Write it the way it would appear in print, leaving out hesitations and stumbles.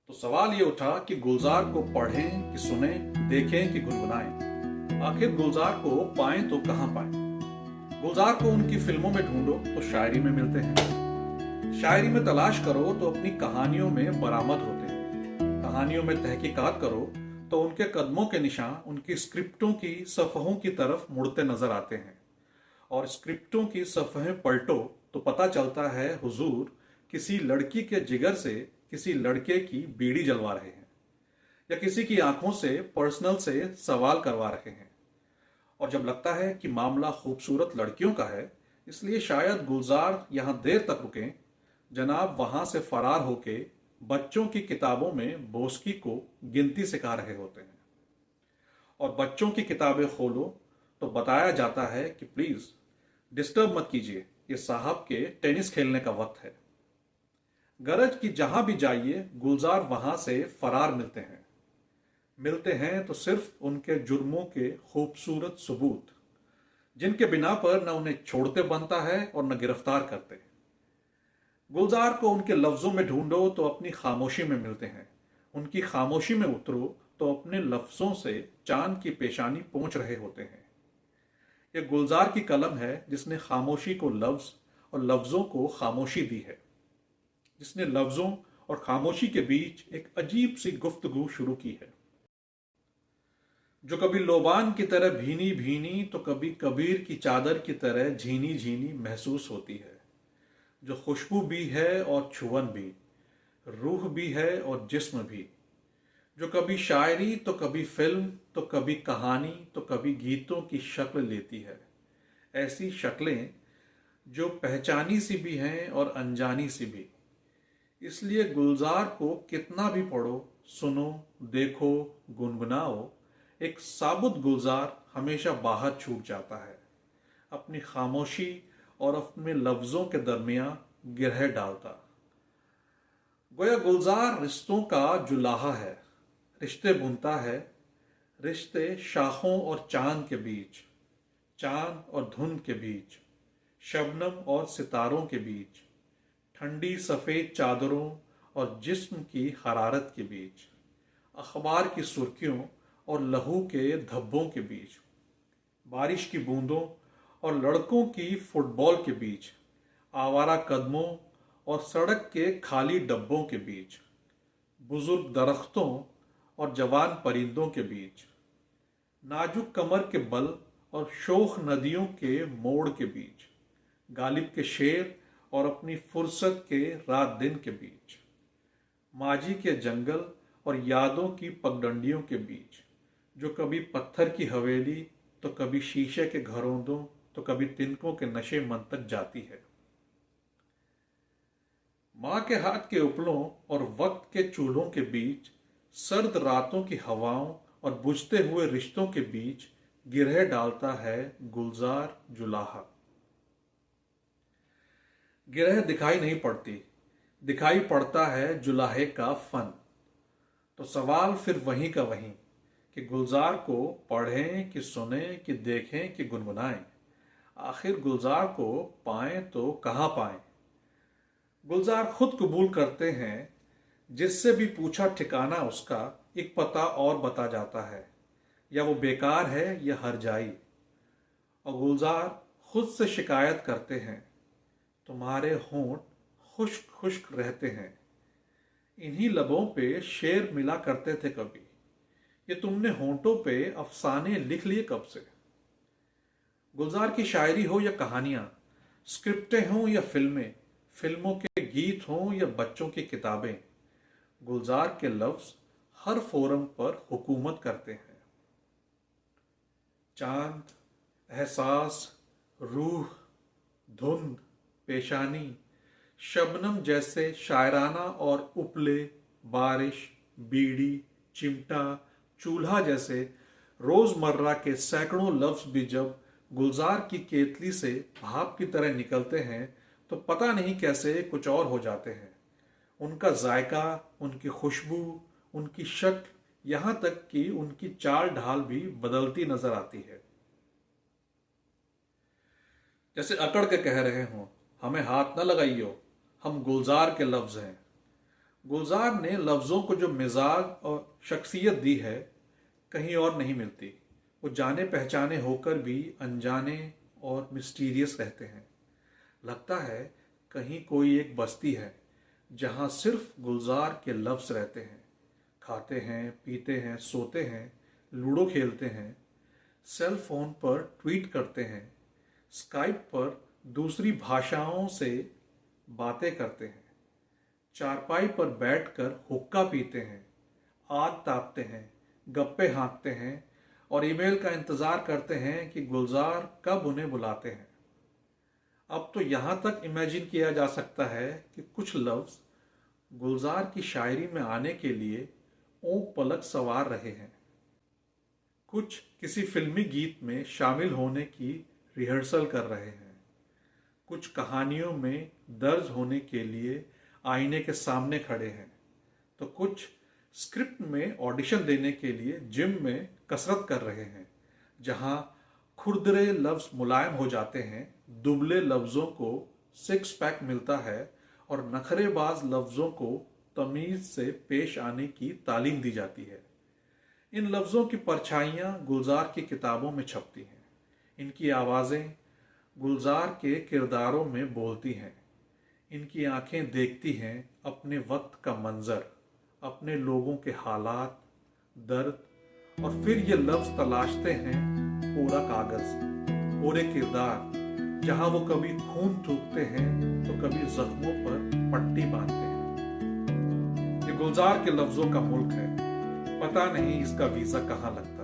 तो सवाल ये उठा कि गुलजार को पढ़ें कि सुनें, देखें कि गुनगुनाएं। आखिर गुलजार को पाएं तो कहां पाएं? गुलजार को उनकी फिल्मों में ढूंढो तो शायरी में मिलते हैं, शायरी में तलाश करो तो अपनी कहानियों में बरामद होते हैं, कहानियों में तहकीकात करो तो उनके कदमों के निशान उनकी स्क्रिप्टों की सफ़हों की तरफ मुड़ते नजर आते हैं। और स्क्रिप्टों की सफ़हें पलटो तो पता चलता है हुजूर किसी लड़की के जिगर से किसी लड़के की बीड़ी जलवा रहे हैं, या किसी की आंखों से पर्सनल से सवाल करवा रहे हैं। और जब लगता है कि मामला खूबसूरत लड़कियों का है, इसलिए शायद गुलजार यहां देर तक रुकें, जनाब वहां से फरार होके बच्चों की किताबों में बोस्की को गिनती सिखा रहे होते हैं। और बच्चों की किताबें खोलो तो बताया जाता है कि प्लीज डिस्टर्ब मत कीजिए, ये साहब के टेनिस खेलने का वक्त है। गरज की जहां भी जाइए गुलजार वहां से फरार मिलते हैं तो सिर्फ उनके जुर्मों के खूबसूरत सबूत, जिनके बिना पर न उन्हें छोड़ते बनता है और न गिरफ्तार करते। गुलजार को उनके लफ्जों में ढूंढो तो अपनी खामोशी में मिलते हैं, उनकी खामोशी में उतरो तो अपने लफ्जों से चांद की पेशानी पहुंच रहे होते हैं। यह गुलजार की कलम है जिसने खामोशी को लफ्ज और लफ्जों को खामोशी दी है, जिसने लफ्जों और खामोशी के बीच एक अजीब सी गुफ्तगू शुरू की है, जो कभी लोबान की तरह भीनी भीनी तो कभी कबीर की चादर की तरह झीनी झीनी महसूस होती है, जो खुशबू भी है और छुअन भी, रूह भी है और जिस्म भी, जो कभी शायरी तो कभी फिल्म तो कभी कहानी तो कभी गीतों की शक्ल लेती है। ऐसी शक्लें जो पहचानी सी भी हैं और अनजानी सी भी। इसलिए गुलजार को कितना भी पढ़ो, सुनो, देखो, गुनगुनाओ, एक साबुत गुलजार हमेशा बाहर छूट जाता है, अपनी खामोशी और अपने लफ्जों के दरमियान गिरह डालता। गोया गुलजार रिश्तों का जुलाहा है, रिश्ते बुनता है, रिश्ते शाखों और चांद के बीच, चांद और धुंध के बीच, शबनम और सितारों के बीच, ठंडी सफ़ेद चादरों और जिस्म की हरारत के बीच, अखबार की सुर्खियों और लहू के धब्बों के बीच, बारिश की बूंदों और लड़कों की फुटबॉल के बीच, आवारा कदमों और सड़क के खाली डब्बों के बीच, बुजुर्ग दरख्तों और जवान परिंदों के बीच, नाजुक कमर के बल और शोख नदियों के मोड़ के बीच, गालिब के शेर और अपनी फुर्सत के रात दिन के बीच, माजी के जंगल और यादों की पगडंडियों के बीच, जो कभी पत्थर की हवेली तो कभी शीशे के घरौंदों तो कभी तिनकों के नशे मन तक जाती है। माँ के हाथ के उपलों और वक्त के चूल्हों के बीच, सर्द रातों की हवाओं और बुझते हुए रिश्तों के बीच गिरह डालता है गुलजार जुलाहा। गिरह दिखाई नहीं पड़ती, दिखाई पड़ता है जुलाहे का फन। तो सवाल फिर वहीं का वहीं कि गुलजार को पढ़ें कि सुनें कि देखें कि गुनगुनाएं। आखिर गुलजार को पाएं तो कहां पाएं? गुलजार खुद कबूल करते हैं, जिससे भी पूछा ठिकाना उसका एक पता और बता जाता है, या वो बेकार है या हरजाई। और गुलजार खुद से शिकायत करते हैं, तुम्हारे होंठ खुश्क खुश्क रहते हैं, इन्हीं लबों पे शेर मिला करते थे कभी, ये तुमने होंठों पे अफसाने लिख लिए कब से? गुलजार की शायरी हो या कहानियां, स्क्रिप्टें हों या फिल्में, फिल्मों के गीत हों या बच्चों की किताबें, गुलजार के लफ्ज हर फोरम पर हुकूमत करते हैं। चांद, एहसास, रूह, धुंध, पेशानी, शबनम जैसे शायराना और उपले, बारिश, बीड़ी, चिमटा, चूल्हा जैसे रोजमर्रा के सैकड़ों लफ्ज भी जब गुलजार की केतली से भाप की तरह निकलते हैं तो पता नहीं कैसे कुछ और हो जाते हैं। उनका जायका, उनकी खुशबू, उनकी शक्ल, यहां तक कि उनकी चाल ढाल भी बदलती नजर आती है। जैसे अकड़ के कह रहे हों, हमें हाथ न लगाइयो, हम गुलजार के लफ्ज हैं। गुलजार ने लफ्ज़ों को जो मिजाज और शख्सियत दी है कहीं और नहीं मिलती। वो जाने पहचाने होकर भी अनजाने और मिस्टीरियस रहते हैं। लगता है कहीं कोई एक बस्ती है जहाँ सिर्फ गुलजार के लफ्ज़ रहते हैं। खाते हैं, पीते हैं, सोते हैं, लूडो खेलते हैं, सेल फोन पर ट्वीट करते हैं, स्काइप पर दूसरी भाषाओं से बातें करते हैं, चारपाई पर बैठकर हुक्का पीते हैं, आग तापते हैं, गप्पे हाँकते हैं और ईमेल का इंतज़ार करते हैं कि गुलजार कब उन्हें बुलाते हैं। अब तो यहाँ तक इमेजिन किया जा सकता है कि कुछ लफ्ज़ गुलजार की शायरी में आने के लिए ऊँट पलक सवार रहे हैं। कुछ किसी फिल्मी गीत में शामिल होने की रिहर्सल कर रहे हैं। कुछ कहानियों में दर्ज होने के लिए आईने के सामने खड़े हैं, तो कुछ स्क्रिप्ट में ऑडिशन देने के लिए जिम में कसरत कर रहे हैं, जहां खुरदरे लफ्ज़ मुलायम हो जाते हैं, दुबले लफ्ज़ों को सिक्स पैक मिलता है और नखरेबाज लफ्ज़ों को तमीज़ से पेश आने की तालीम दी जाती है। इन लफ्ज़ों की परछाइयाँ गुलजार की किताबों में छपती हैं। इनकी आवाज़ें गुलजार के किरदारों में बोलती हैं। इनकी आंखें देखती हैं अपने वक्त का मंजर, अपने लोगों के हालात, दर्द, और फिर ये लफ्ज़ तलाशते हैं पूरा कागज़, पूरे किरदार, जहाँ वो कभी खून थूकते हैं तो कभी जख्मों पर पट्टी बांधते हैं। ये गुलजार के लफ्ज़ों का मुल्क है, पता नहीं इसका वीज़ा कहाँ लगता है।